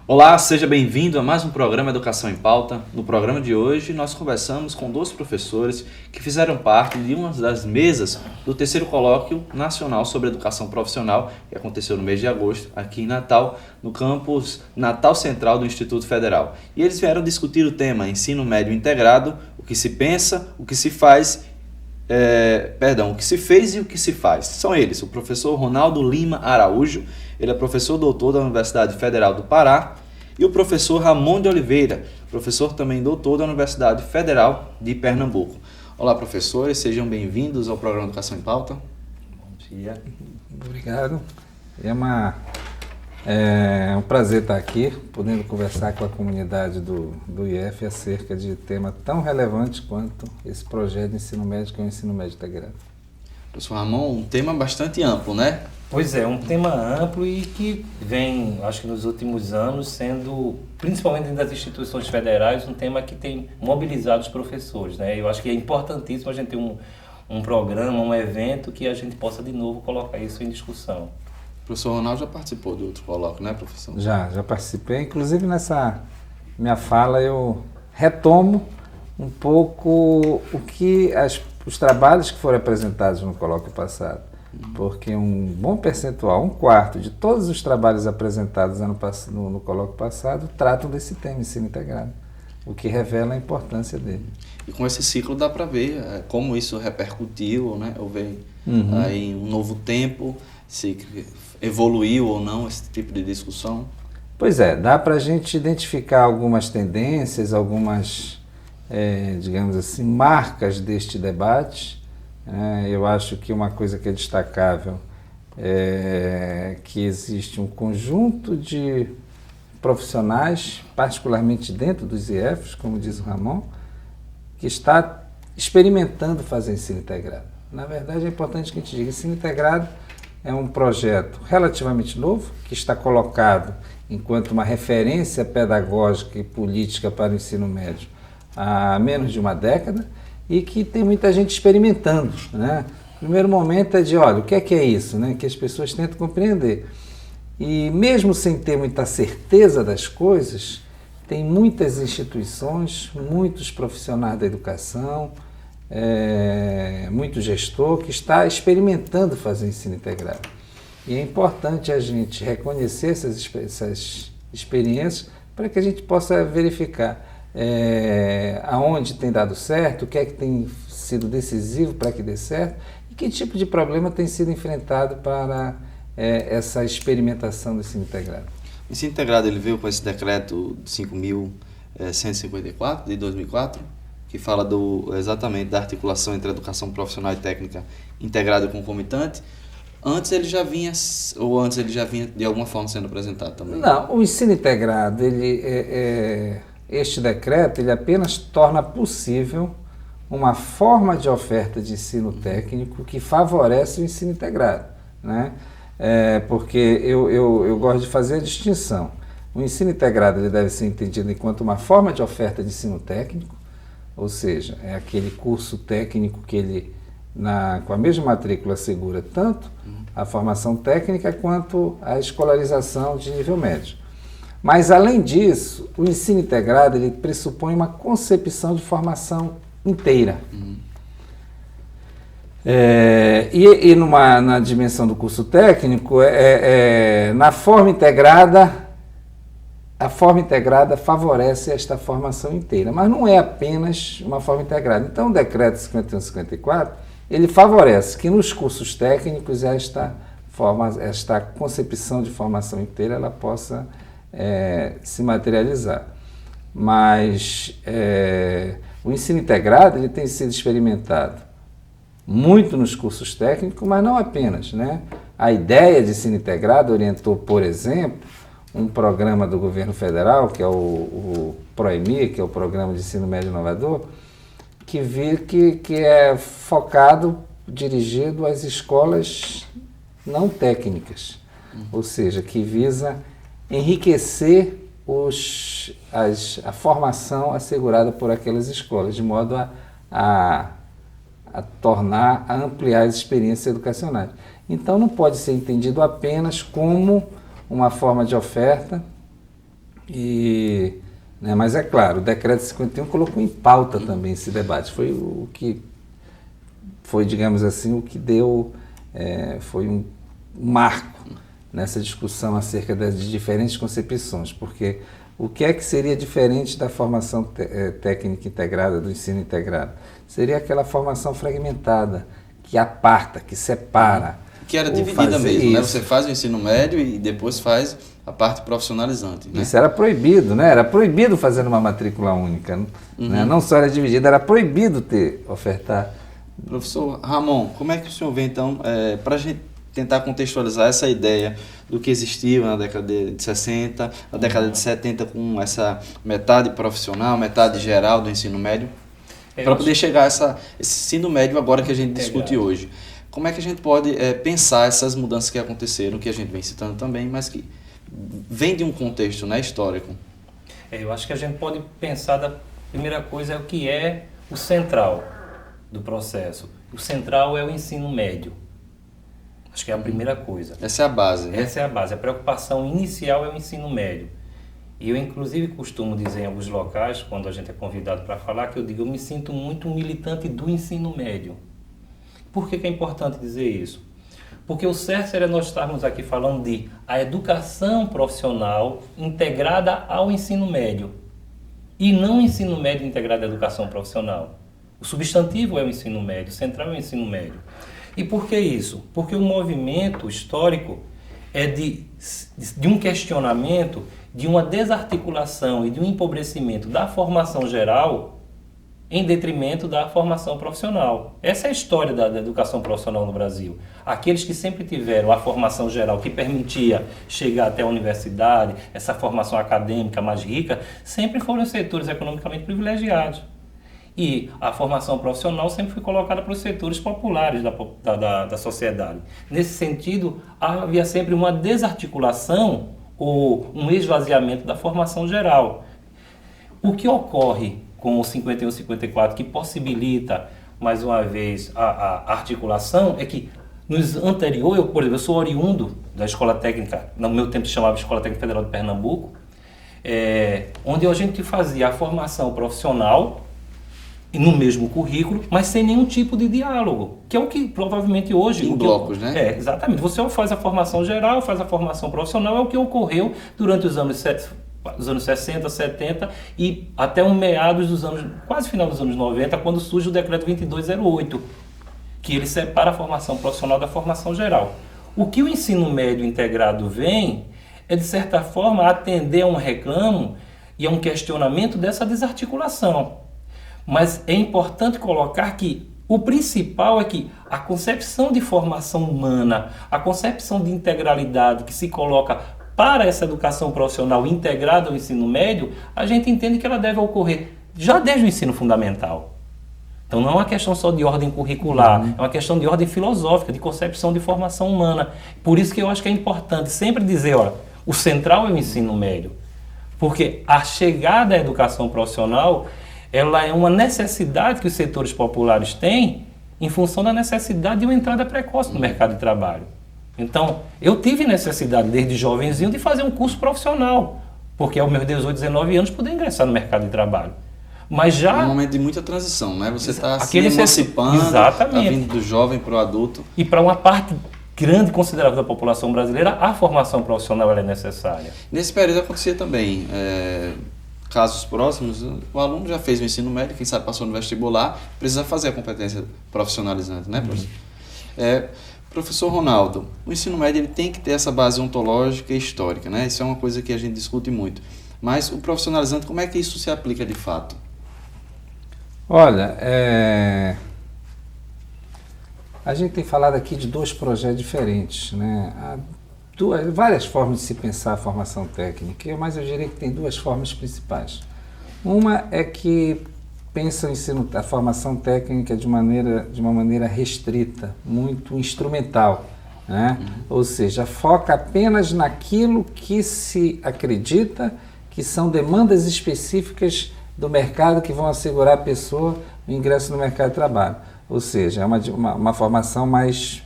Olá, seja bem-vindo a mais um programa Educação em Pauta. No programa de hoje, nós conversamos com 12 professores que fizeram parte de uma das mesas do terceiro colóquio nacional sobre educação profissional, que aconteceu no mês de agosto, aqui em Natal, no campus Natal Central do Instituto Federal. E eles vieram discutir o tema Ensino Médio Integrado, o que se pensa, o que se faz, o que se fez e o que se faz. São eles, o professor Ronaldo Lima Araújo, ele é professor doutor da Universidade Federal do Pará, e o professor Ramon de Oliveira, professor também doutor da Universidade Federal de Pernambuco. Olá, professores, sejam bem-vindos ao programa Educação em Pauta. Bom dia. Obrigado. É um prazer estar aqui, podendo conversar com a comunidade do IF acerca de tema tão relevante quanto esse projeto de ensino médio, que é o ensino médio integrado. Professor Ramon, um tema bastante amplo, né? Pois é, um tema amplo e que vem, acho que nos últimos anos, sendo, principalmente dentro das instituições federais, um tema que tem mobilizado os professores, né? Eu acho que é importantíssimo a gente ter um programa, um evento que a gente possa de novo colocar isso em discussão. O professor Ronaldo já participou de outro colóquio, né, professor? Já participei. Inclusive, nessa minha fala, eu retomo um pouco os trabalhos que foram apresentados no colóquio passado. Porque um bom percentual, 1/4 de todos os trabalhos apresentados no colóquio passado tratam desse tema, ensino integrado, o que revela a importância dele. E com esse ciclo dá para ver como isso repercutiu, né? Houve aí um novo tempo, se evoluiu ou não esse tipo de discussão. Pois é, dá para a gente identificar algumas tendências, algumas, digamos assim, marcas deste debate. Eu acho que uma coisa que é destacável é que existe um conjunto de profissionais, particularmente dentro dos IFs, como diz o Ramon, que está experimentando fazer ensino integrado. Na verdade, é importante que a gente diga que ensino integrado é um projeto relativamente novo, que está colocado enquanto uma referência pedagógica e política para o ensino médio há menos de uma década, e que tem muita gente experimentando, né? O primeiro momento é de, olha, o que é isso, né? Que as pessoas tentam compreender. E mesmo sem ter muita certeza das coisas, tem muitas instituições, muitos profissionais da educação, muito gestor que está experimentando fazer ensino integrado. E é importante a gente reconhecer essas experiências para que a gente possa verificar aonde tem dado certo, o que é que tem sido decisivo para que dê certo e que tipo de problema tem sido enfrentado para essa experimentação do ensino integrado. O ensino integrado ele veio com esse decreto 5.154 de 2004, que fala exatamente da articulação entre a educação profissional e técnica integrada e concomitante. Antes ele já vinha de alguma forma sendo apresentado também? Não, o ensino integrado, este decreto ele apenas torna possível uma forma de oferta de ensino técnico que favorece o ensino integrado, né? Porque eu gosto de fazer a distinção. O ensino integrado ele deve ser entendido enquanto uma forma de oferta de ensino técnico, ou seja, é aquele curso técnico que ele, com a mesma matrícula, assegura tanto a formação técnica quanto a escolarização de nível médio. Mas, além disso, o ensino integrado ele pressupõe uma concepção de formação inteira. Na dimensão do curso técnico, na forma integrada, a forma integrada favorece esta formação inteira, mas não é apenas uma forma integrada. Então, o decreto 51/54, ele favorece que nos cursos técnicos esta concepção de formação inteira ela possa se materializar. Mas o ensino integrado ele tem sido experimentado muito nos cursos técnicos, mas não apenas, né? A ideia de ensino integrado orientou, por exemplo, um programa do governo federal, que é o PROEMI, que é o Programa de Ensino Médio Inovador, que é focado, dirigido às escolas não técnicas, ou seja, que visa enriquecer a formação assegurada por aquelas escolas, de modo a ampliar as experiências educacionais. Então, não pode ser entendido apenas como uma forma de oferta Mas é claro, o decreto 51 colocou em pauta também esse debate. Foi o que foi, digamos assim, o que deu, foi um marco nessa discussão acerca das diferentes concepções, porque o que é que seria diferente da formação técnica integrada, do ensino integrado? Seria aquela formação fragmentada, que aparta, que separa. Que era dividida mesmo, né? Você faz o ensino médio e depois faz a parte profissionalizante. Né? Isso era proibido, né? Era proibido fazer uma matrícula única. Né? Não só era dividida, era proibido ofertar. Professor Ramon, como é que o senhor vê, então, para a gente tentar contextualizar essa ideia do que existia na década de 60, na década de 70, com essa metade profissional, metade geral do ensino médio, para poder chegar a esse ensino médio agora que a gente discute hoje? Como é que a gente pode pensar essas mudanças que aconteceram, que a gente vem citando também, mas que vem de um contexto, né, histórico? Eu acho que a gente pode pensar, da primeira coisa é o que é o central do processo. O central é o ensino médio. Acho que é a primeira coisa. Essa é a base, né? Essa é a base. A preocupação inicial é o ensino médio. E eu, inclusive, costumo dizer em alguns locais, quando a gente é convidado para falar, que eu digo, eu me sinto muito um militante do ensino médio. Por que é importante dizer isso? Porque o certo seria nós estarmos aqui falando de a educação profissional integrada ao ensino médio. E não o ensino médio integrado à educação profissional. O substantivo é o ensino médio, o central é o ensino médio. E por que isso? Porque o movimento histórico é de um questionamento, de uma desarticulação e de um empobrecimento da formação geral em detrimento da formação profissional. Essa é a história da educação profissional no Brasil. Aqueles que sempre tiveram a formação geral que permitia chegar até a universidade, essa formação acadêmica mais rica, sempre foram setores economicamente privilegiados. E a formação profissional sempre foi colocada para os setores populares da sociedade. Nesse sentido, havia sempre uma desarticulação ou um esvaziamento da formação geral. O que ocorre com o 51 e 54, que possibilita, mais uma vez, a articulação, é que nos anteriores, por exemplo, eu sou oriundo da Escola Técnica, no meu tempo se chamava Escola Técnica Federal de Pernambuco, onde a gente fazia a formação profissional no mesmo currículo, mas sem nenhum tipo de diálogo, que é o que provavelmente hoje... Em blocos, né? Exatamente. Você faz a formação geral, faz a formação profissional, é o que ocorreu durante os anos 60, 70 e até um meados dos anos, quase final dos anos 90, quando surge o decreto 2208, que ele separa a formação profissional da formação geral. O que o ensino médio integrado vem é, de certa forma, atender a um reclamo e a um questionamento dessa desarticulação. Mas é importante colocar que o principal é que a concepção de formação humana, a concepção de integralidade que se coloca para essa educação profissional integrada ao ensino médio, a gente entende que ela deve ocorrer já desde o ensino fundamental. Então não é uma questão só de ordem curricular, é uma questão de ordem filosófica, de concepção de formação humana. Por isso que eu acho que é importante sempre dizer, o central é o ensino médio. Porque a chegada à educação profissional, ela é uma necessidade que os setores populares têm em função da necessidade de uma entrada precoce no mercado de trabalho. Então, eu tive necessidade desde jovenzinho de fazer um curso profissional, porque aos meus 18, 19 anos poder ingressar no mercado de trabalho. Mas já... É um momento de muita transição, né? Você está se emancipando, está vindo do jovem para o adulto. E para uma parte grande e considerável da população brasileira, a formação profissional ela é necessária. Nesse período acontecia também... casos próximos, o aluno já fez o ensino médio, quem sabe passou no vestibular, precisa fazer a competência profissionalizante, né, professor? Professor Ronaldo, o ensino médio ele tem que ter essa base ontológica e histórica, né? Isso é uma coisa que a gente discute muito. Mas o profissionalizante, como é que isso se aplica de fato? Olha, a gente tem falado aqui de dois projetos diferentes, né? Há várias formas de se pensar a formação técnica, mas eu diria que tem duas formas principais. Uma é que pensa a formação técnica de uma maneira restrita, muito instrumental, né? Ou seja, foca apenas naquilo que se acredita que são demandas específicas do mercado que vão assegurar a pessoa o ingresso no mercado de trabalho. Ou seja, é uma formação mais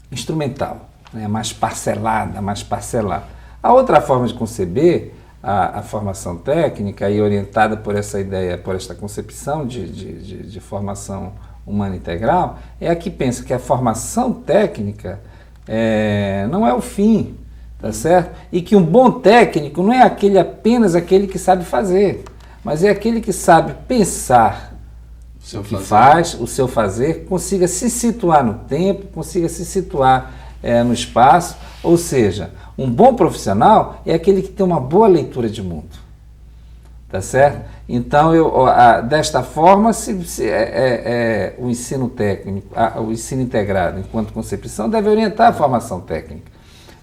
instrumental, né? Mais parcelada, mais parcelada. A outra forma de conceber a formação técnica e orientada por essa ideia, por esta concepção de formação humana integral, é a que pensa que a formação técnica não é o fim, tá certo? E que um bom técnico não é apenas aquele que sabe fazer, mas é aquele que sabe pensar o que faz, o seu fazer, consiga se situar no tempo, consiga se situar no espaço, ou seja, um bom profissional é aquele que tem uma boa leitura de mundo, tá certo? Então, desta forma, o ensino técnico, o ensino integrado enquanto concepção deve orientar a formação técnica.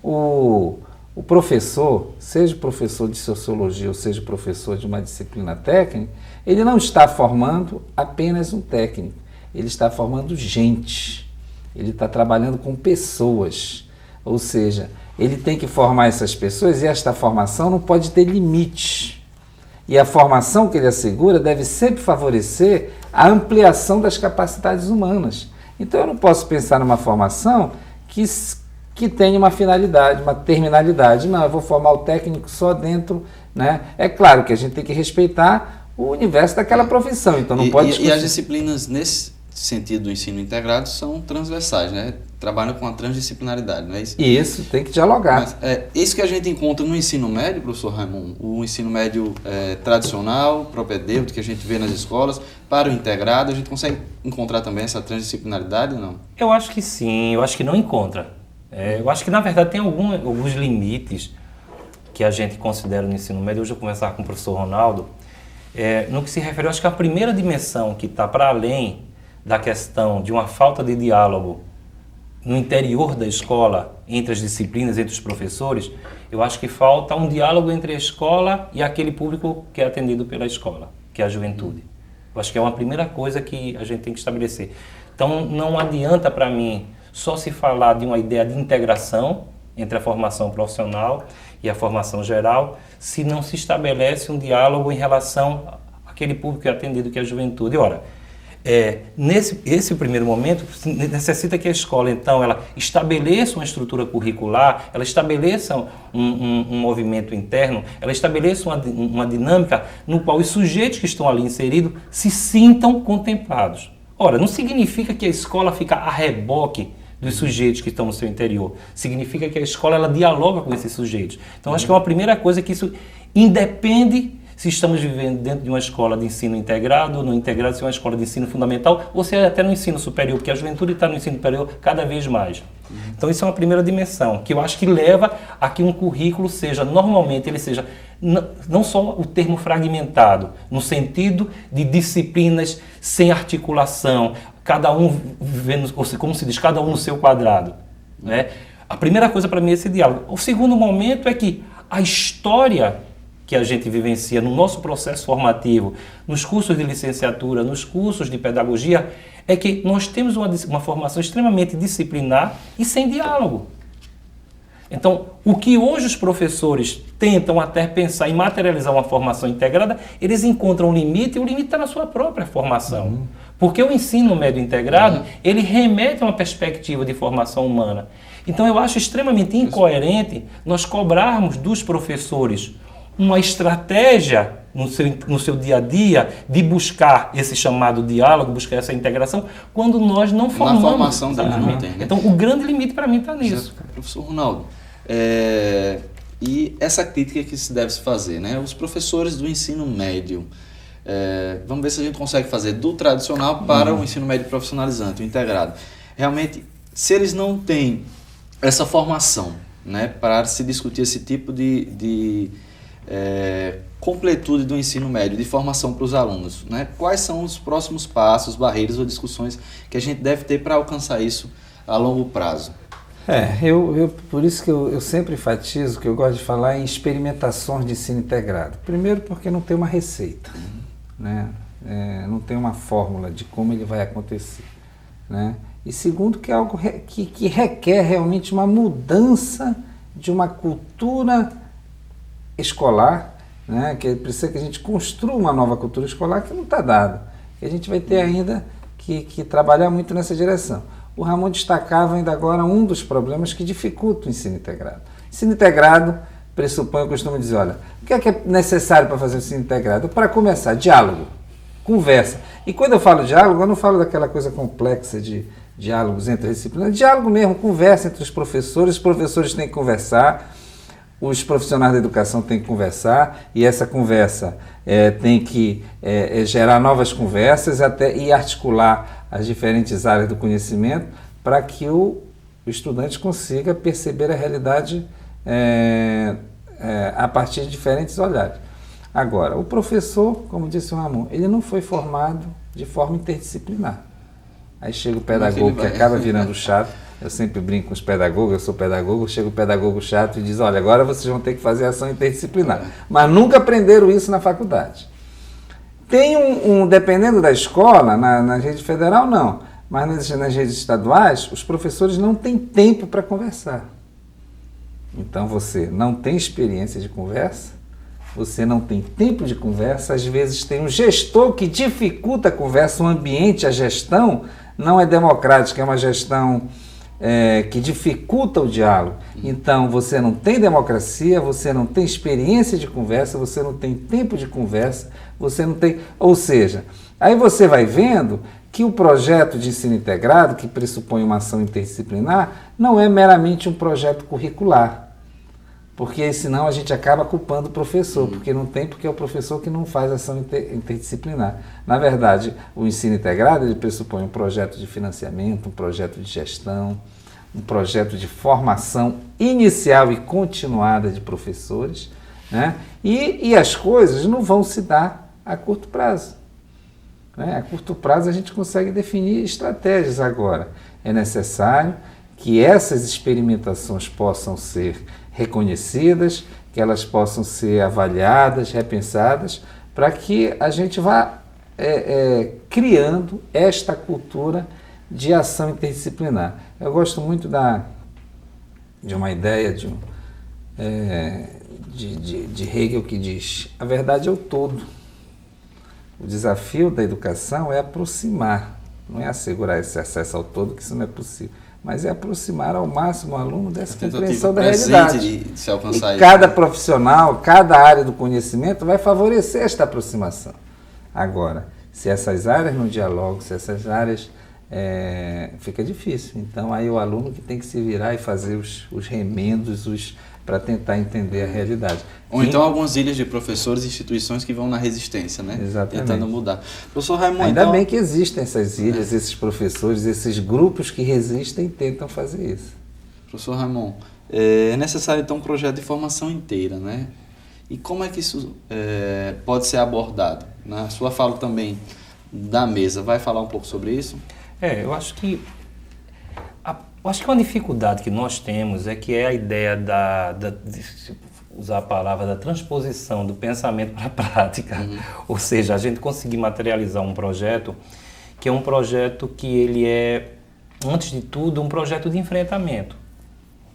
O professor, seja professor de sociologia ou seja professor de uma disciplina técnica, ele não está formando apenas um técnico, ele está formando gente, ele está trabalhando com pessoas, ou seja, ele tem que formar essas pessoas e esta formação não pode ter limite. E a formação que ele assegura deve sempre favorecer a ampliação das capacidades humanas. Então eu não posso pensar numa formação que tenha uma finalidade, uma terminalidade. Não, eu vou formar o técnico só dentro, né? É claro que a gente tem que respeitar o universo daquela profissão, então não pode... E as disciplinas nesse sentido do ensino integrado são transversais, né? Trabalham com a transdisciplinaridade, não é isso? Isso, tem que dialogar. Mas, isso que a gente encontra no ensino médio, professor Raimundo, o ensino médio tradicional, propedêutico, que a gente vê nas escolas, para o integrado, a gente consegue encontrar também essa transdisciplinaridade ou não? Eu acho que sim, eu acho que não encontra. Eu acho que, na verdade, tem alguns limites que a gente considera no ensino médio. Hoje eu conversava com o professor Ronaldo, no que se refere, eu acho que a primeira dimensão que está para além da questão de uma falta de diálogo no interior da escola, entre as disciplinas, entre os professores, eu acho que falta um diálogo entre a escola e aquele público que é atendido pela escola, que é a juventude. Eu acho que é uma primeira coisa que a gente tem que estabelecer. Então, não adianta para mim só se falar de uma ideia de integração entre a formação profissional e a formação geral, se não se estabelece um diálogo em relação àquele público que é atendido, que é a juventude. Ora, nesse primeiro momento, necessita que a escola, então, ela estabeleça uma estrutura curricular, ela estabeleça um movimento interno, ela estabeleça uma dinâmica no qual os sujeitos que estão ali inseridos se sintam contemplados. Ora, não significa que a escola fica a reboque dos sujeitos que estão no seu interior. Significa que a escola ela dialoga com esses sujeitos. Então, acho que é uma primeira coisa que isso independe se estamos vivendo dentro de uma escola de ensino integrado ou não integrado, se é uma escola de ensino fundamental ou se é até no ensino superior, porque a juventude está no ensino superior cada vez mais. Então, isso é uma primeira dimensão, que eu acho que leva a que um currículo seja, normalmente, ele seja não só o termo fragmentado, no sentido de disciplinas sem articulação, cada um vivendo, ou seja, como se diz, cada um no seu quadrado, né? A primeira coisa para mim é esse diálogo. O segundo momento é que a história que a gente vivencia no nosso processo formativo, nos cursos de licenciatura, nos cursos de pedagogia, é que nós temos uma formação extremamente disciplinar e sem diálogo. Então, o que hoje os professores tentam até pensar em materializar uma formação integrada, eles encontram um limite, e o limite está na sua própria formação. Porque o ensino médio integrado, ele remete a uma perspectiva de formação humana. Então, eu acho extremamente incoerente nós cobrarmos dos professores uma estratégia no seu dia a dia de buscar esse chamado diálogo, buscar essa integração, quando nós não formamos. Na formação também não tem, né? Então, o grande limite para mim está nisso. Professor Ronaldo, e essa crítica que se deve se fazer, né? Os professores do ensino médio, vamos ver se a gente consegue fazer do tradicional para o ensino médio profissionalizante, o integrado. Realmente, se eles não têm essa formação, né, para se discutir esse tipo de completude do ensino médio, de formação para os alunos, né? Quais são os próximos passos, barreiras ou discussões que a gente deve ter para alcançar isso a longo prazo? Por isso que eu sempre enfatizo que eu gosto de falar em experimentações de ensino integrado. Primeiro porque não tem uma receita, né? Não tem uma fórmula de como ele vai acontecer, né? E segundo que é algo que requer realmente uma mudança de uma cultura escolar, né? Que precisa que a gente construa uma nova cultura escolar que não está dada. E a gente vai ter ainda que trabalhar muito nessa direção. O Ramon destacava ainda agora um dos problemas que dificulta o ensino integrado. O ensino integrado pressupõe, eu costumo dizer, olha, o que é necessário para fazer o ensino integrado? Para começar, diálogo, conversa. E quando eu falo diálogo, eu não falo daquela coisa complexa de diálogos entre disciplinas, diálogo mesmo, conversa entre os professores têm que conversar, os profissionais da educação têm que conversar, e essa conversa tem que gerar novas conversas e articular as diferentes áreas do conhecimento para que o estudante consiga perceber a realidade a partir de diferentes olhares. Agora, o professor, como disse o Ramon, ele não foi formado de forma interdisciplinar. Aí chega o pedagogo que acaba virando chato. Eu sempre brinco com os pedagogos, eu sou pedagogo, chega o pedagogo chato e diz, olha, agora vocês vão ter que fazer ação interdisciplinar. Mas nunca aprenderam isso na faculdade. Tem dependendo da escola, na rede federal não, mas nas redes estaduais, os professores não têm tempo para conversar. Então você não tem experiência de conversa, você não tem tempo de conversa, às vezes tem um gestor que dificulta a conversa, o ambiente, a gestão não é democrática, é uma gestão que dificulta o diálogo. Então você não tem democracia, você não tem experiência de conversa, você não tem tempo de conversa, você não tem... Ou seja, aí você vai vendo que o projeto de ensino integrado, que pressupõe uma ação interdisciplinar, não é meramente um projeto curricular. Porque senão a gente acaba culpando o professor, porque é o professor que não faz ação interdisciplinar. Na verdade, o ensino integrado ele pressupõe um projeto de financiamento, um projeto de gestão, um projeto de formação inicial e continuada de professores, né? E as coisas não vão se dar a curto prazo. Né? A curto prazo a gente consegue definir estratégias agora. É necessário que essas experimentações possam ser reconhecidas, que elas possam ser avaliadas, repensadas, para que a gente vá criando esta cultura de ação interdisciplinar. Eu gosto muito de uma ideia de Hegel que diz, a verdade é o todo. O desafio da educação é aproximar, não é assegurar esse acesso ao todo, que isso não é possível, mas é aproximar ao máximo o aluno dessa compreensão da realidade. De se alcançar e cada profissional, cada área do conhecimento vai favorecer esta aproximação. Agora, se essas áreas não dialogam, se essas áreas... fica difícil. Então, aí o aluno que tem que se virar e fazer os remendos para tentar entender a realidade. Ou então algumas ilhas de professores e instituições que vão na resistência, né? Exatamente. Tentando mudar. Professor Raimundo, Ainda bem que existem essas ilhas, esses professores, esses grupos que resistem e tentam fazer isso. Professor Raimundo, é necessário então um projeto de formação inteira, né? E como é que isso pode ser abordado? Na sua fala também da mesa, vai falar um pouco sobre isso? Eu acho que uma dificuldade que nós temos é que é a ideia de usar a palavra da transposição do pensamento para a prática. Ou seja, a gente conseguir materializar um projeto que é um projeto que ele é, antes de tudo, um projeto de enfrentamento.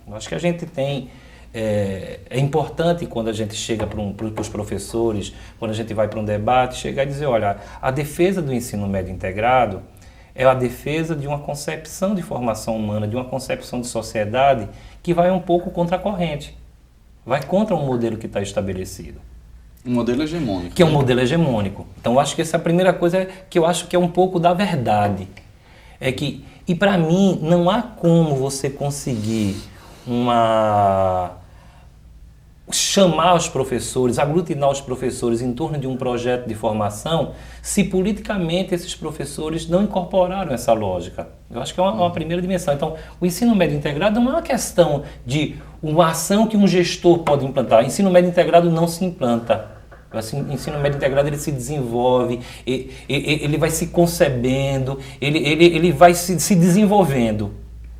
Eu acho que a gente tem... É importante quando a gente chega para os professores, quando a gente vai para um debate, chegar e dizer, olha, a defesa do ensino médio integrado é a defesa de uma concepção de formação humana, de uma concepção de sociedade que vai um pouco contra a corrente, vai contra um modelo que está estabelecido. Um modelo hegemônico. Que é um modelo hegemônico. Então, eu acho que essa é a primeira coisa que eu acho que é um pouco da verdade. E para mim, não há como você conseguir chamar os professores, aglutinar os professores em torno de um projeto de formação, se politicamente esses professores não incorporaram essa lógica. Eu acho que é uma primeira dimensão. Então, o ensino médio integrado não é uma questão de uma ação que um gestor pode implantar. O ensino médio integrado não se implanta. O ensino médio integrado ele se desenvolve, ele vai se concebendo, ele vai se desenvolvendo.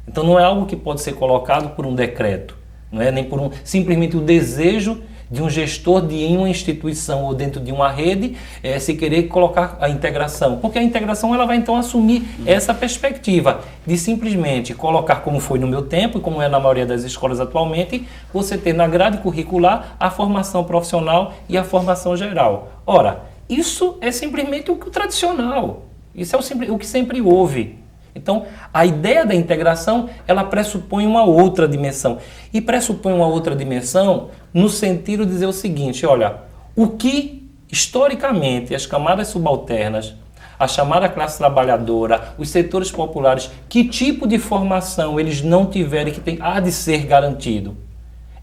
Então, não é algo que pode ser colocado por um decreto. Não é nem por simplesmente o desejo de um gestor de em uma instituição ou dentro de uma rede se querer colocar a integração. Porque a integração ela vai então assumir essa perspectiva de simplesmente colocar, como foi no meu tempo e como é na maioria das escolas atualmente, você ter na grade curricular a formação profissional e a formação geral. Ora, isso é simplesmente o tradicional. Isso é o que sempre houve. Então, a ideia da integração, ela pressupõe uma outra dimensão. E pressupõe uma outra dimensão no sentido de dizer o seguinte, olha, o que historicamente as camadas subalternas, a chamada classe trabalhadora, os setores populares, que tipo de formação eles não tiverem que há de ser garantido?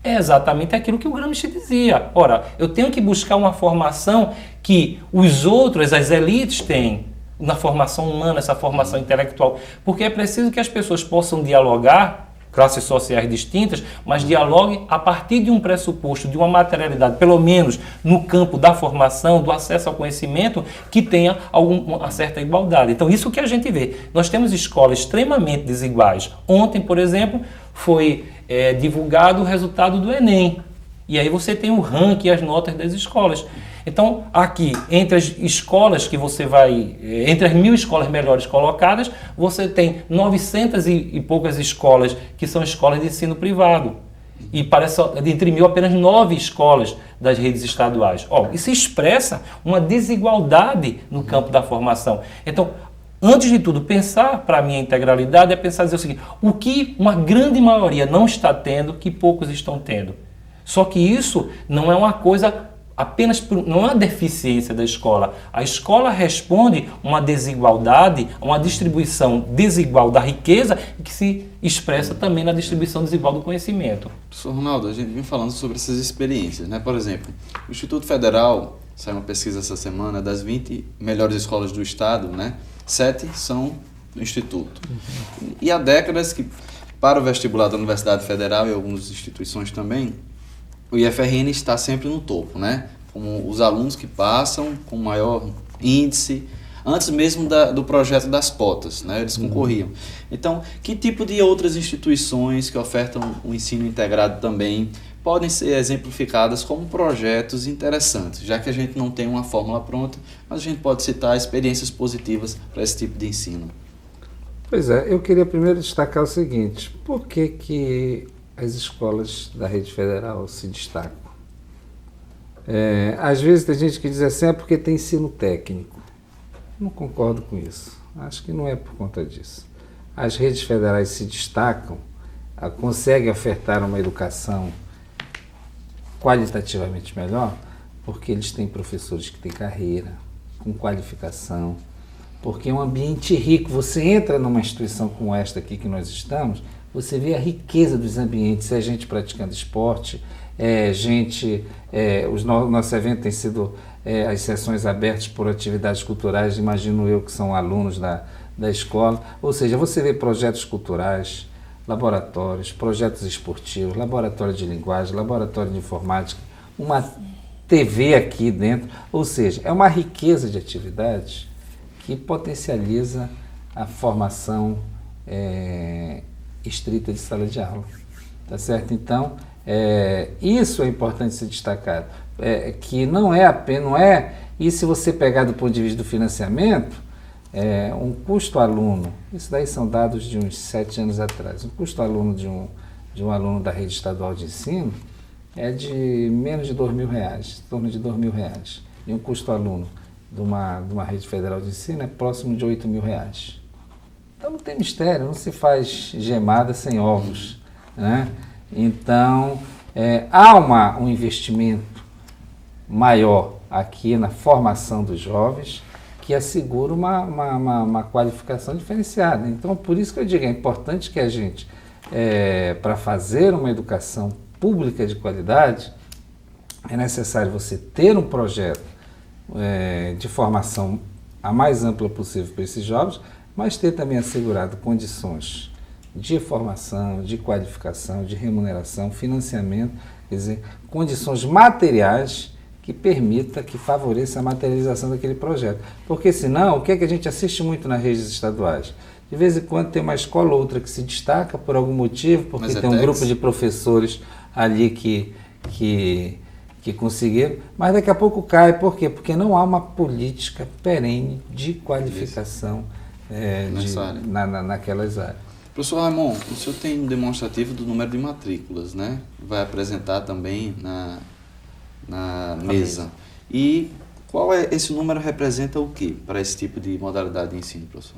É exatamente aquilo que o Gramsci dizia. Ora, eu tenho que buscar uma formação que os outros, as elites têm, na formação humana, essa formação intelectual. Porque é preciso que as pessoas possam dialogar, classes sociais distintas, mas dialoguem a partir de um pressuposto, de uma materialidade, pelo menos no campo da formação, do acesso ao conhecimento, que tenha uma certa igualdade. Então, isso que a gente vê. Nós temos escolas extremamente desiguais. Ontem, por exemplo, foi divulgado o resultado do Enem. E aí você tem o ranking e as notas das escolas. Então, aqui, entre as escolas que você vai... Entre as 1.000 escolas melhores colocadas, você tem 900 e poucas escolas que são escolas de ensino privado. E parece, entre 1.000, apenas 9 escolas das redes estaduais. Isso expressa uma desigualdade no campo da formação. Então, antes de tudo, pensar para mim a integralidade é pensar dizer o seguinte, o que uma grande maioria não está tendo, que poucos estão tendo. Só que isso não é uma coisa apenas, não é uma deficiência da escola. A escola responde uma desigualdade, uma distribuição desigual da riqueza que se expressa também na distribuição desigual do conhecimento. Professor Ronaldo, a gente vem falando sobre essas experiências, né? Por exemplo, o Instituto Federal, saiu uma pesquisa essa semana, das 20 melhores escolas do estado, né? 7 são do Instituto. E há décadas que, para o vestibular da Universidade Federal e algumas instituições também, o IFRN está sempre no topo, né? Como os alunos que passam com maior índice, antes mesmo do projeto das cotas, né? Eles concorriam. Então, que tipo de outras instituições que ofertam o ensino integrado também podem ser exemplificadas como projetos interessantes, já que a gente não tem uma fórmula pronta, mas a gente pode citar experiências positivas para esse tipo de ensino? Pois é, eu queria primeiro destacar o seguinte, por que as escolas da rede federal se destacam? Às vezes tem gente que diz assim, porque tem ensino técnico. Não concordo com isso. Acho que não é por conta disso. As redes federais se destacam, conseguem ofertar uma educação qualitativamente melhor, porque eles têm professores que têm carreira, com qualificação, porque é um ambiente rico. Você entra numa instituição como esta aqui que nós estamos, você vê a riqueza dos ambientes, é gente praticando esporte, nosso evento tem sido as sessões abertas por atividades culturais, imagino eu que são alunos da escola, ou seja, você vê projetos culturais, laboratórios, projetos esportivos, laboratório de linguagem, laboratório de informática, uma TV aqui dentro, ou seja, é uma riqueza de atividades que potencializa a formação estrita de sala de aula, tá certo? Então, isso é importante ser destacado, que não é, e se você pegar do ponto de vista do financiamento, um custo aluno, isso daí são dados de uns 7 anos atrás, um custo aluno de um aluno da rede estadual de ensino é de menos de R$2.000, em torno de R$2.000, e um custo aluno de uma rede federal de ensino é próximo de R$8.000. Então não tem mistério, não se faz gemada sem ovos, né? Então, há um investimento maior aqui na formação dos jovens que assegura uma qualificação diferenciada. Então, por isso que eu digo, é importante que a gente, para fazer uma educação pública de qualidade, é necessário você ter um projeto de formação a mais ampla possível para esses jovens, mas ter também assegurado condições de formação, de qualificação, de remuneração, financiamento, quer dizer, condições materiais que permita, que favoreça a materialização daquele projeto. Porque senão, o que é que a gente assiste muito nas redes estaduais? De vez em quando tem uma escola ou outra que se destaca por algum motivo, porque tem um grupo de professores ali que conseguiram, mas daqui a pouco cai. Por quê? Porque não há uma política perene de qualificação naquelas áreas. Professor Ramon, o senhor tem um demonstrativo do número de matrículas, né? Vai apresentar também na mesa. E esse número representa o que para esse tipo de modalidade de ensino, professor?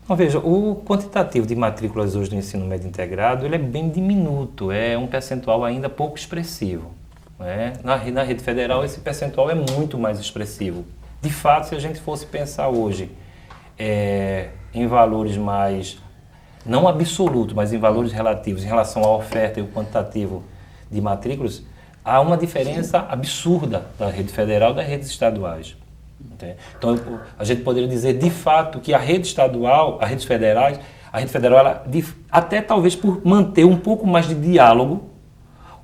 Então, veja, o quantitativo de matrículas hoje do ensino médio integrado ele é bem diminuto, é um percentual ainda pouco expressivo. Né? Na rede federal esse percentual é muito mais expressivo. De fato, se a gente fosse pensar hoje em valores mais, não absolutos, mas em valores relativos em relação à oferta e o quantitativo de matrículas, há uma diferença absurda da rede federal e das redes estaduais. Então, a gente poderia dizer, de fato, que a rede estadual, a rede federal, ela, até talvez por manter um pouco mais de diálogo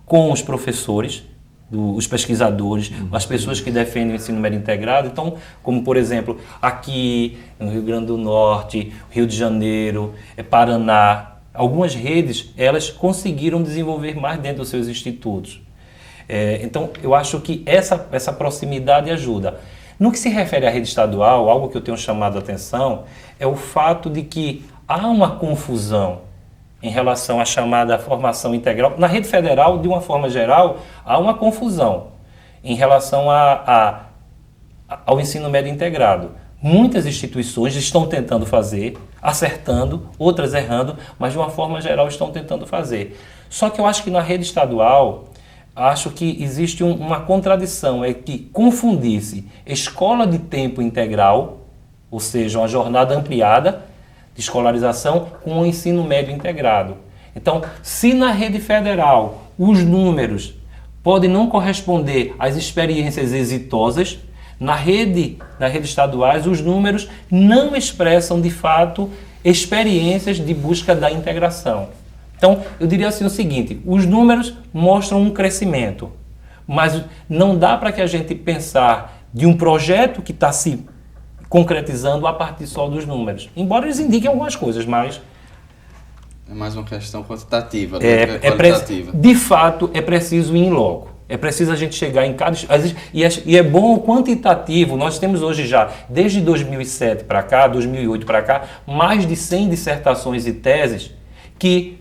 com os professores, os pesquisadores, as pessoas que defendem o ensino médio integrado. Então, como, por exemplo, aqui no Rio Grande do Norte, Rio de Janeiro, Paraná, algumas redes, elas conseguiram desenvolver mais dentro dos seus institutos. Então, eu acho que essa proximidade ajuda. No que se refere à rede estadual, algo que eu tenho chamado a atenção é o fato de que há uma confusão em relação à chamada formação integral. Na rede federal, de uma forma geral, há uma confusão em relação ao ensino médio integrado. Muitas instituições estão tentando fazer, acertando, outras errando, mas de uma forma geral estão tentando fazer. Só que eu acho que na rede estadual, acho que existe uma contradição, é que confundir-se escola de tempo integral, ou seja, uma jornada ampliada de escolarização, com o ensino médio integrado. Então, se na rede federal os números podem não corresponder às experiências exitosas, na rede estaduais os números não expressam de fato experiências de busca da integração. Então, eu diria assim o seguinte, os números mostram um crescimento, mas não dá para que a gente pensar de um projeto que está se concretizando a partir só dos números. Embora eles indiquem algumas coisas, mas... É mais uma questão quantitativa, né? Qualitativa. De fato, é preciso ir em loco. É preciso a gente chegar em cada... E é bom o quantitativo. Nós temos hoje já, desde 2007 para cá, 2008 para cá, mais de 100 dissertações e teses que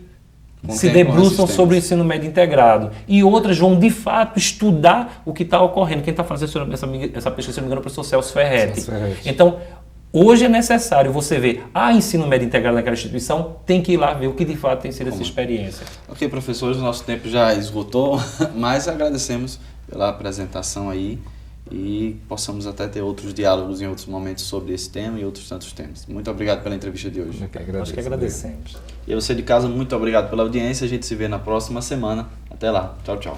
se debruçam sobre o ensino médio integrado. E outras vão, de fato, estudar o que está ocorrendo. Quem está fazendo essa pesquisa, se não me engano, é o professor Celso Ferretti. Então, hoje é necessário você ver, ensino médio integrado naquela instituição, tem que ir lá ver o que de fato tem sido essa experiência. Ok, professores, o nosso tempo já esgotou, mas agradecemos pela apresentação aí e possamos até ter outros diálogos em outros momentos sobre esse tema e outros tantos temas. Muito obrigado pela entrevista de hoje. Nós que agradecemos. E você de casa, muito obrigado pela audiência. A gente se vê na próxima semana. Até lá. Tchau, tchau.